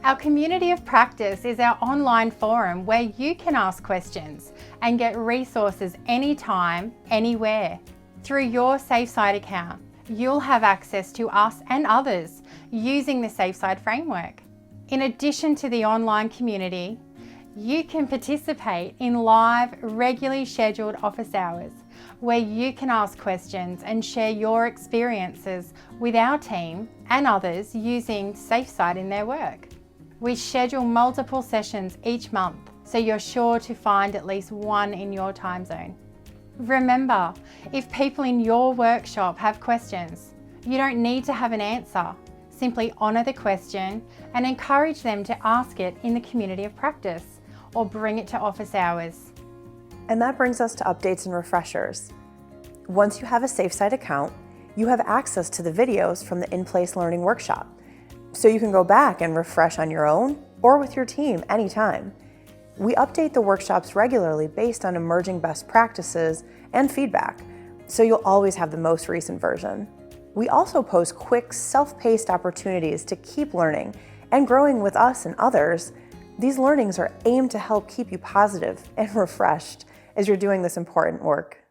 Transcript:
Our community of practice is our online forum where you can ask questions and get resources anytime, anywhere. Through your SafeSide account, you'll have access to us and others using the SafeSide framework. In addition to the online community, you can participate in live, regularly scheduled office hours where you can ask questions and share your experiences with our team and others using SafeSide in their work. We schedule multiple sessions each month, so you're sure to find at least one in your time zone. Remember, if people in your workshop have questions, you don't need to have an answer. Simply honour the question and encourage them to ask it in the community of practice or bring it to office hours. And that brings us to updates and refreshers. Once you have a SafeSide account, you have access to the videos from the In-Place Learning Workshop, so you can go back and refresh on your own or with your team anytime. We update the workshops regularly based on emerging best practices and feedback, so you'll always have the most recent version. We also post quick, self-paced opportunities to keep learning and growing with us and others. These learnings are aimed to help keep you positive and refreshed as you're doing this important work.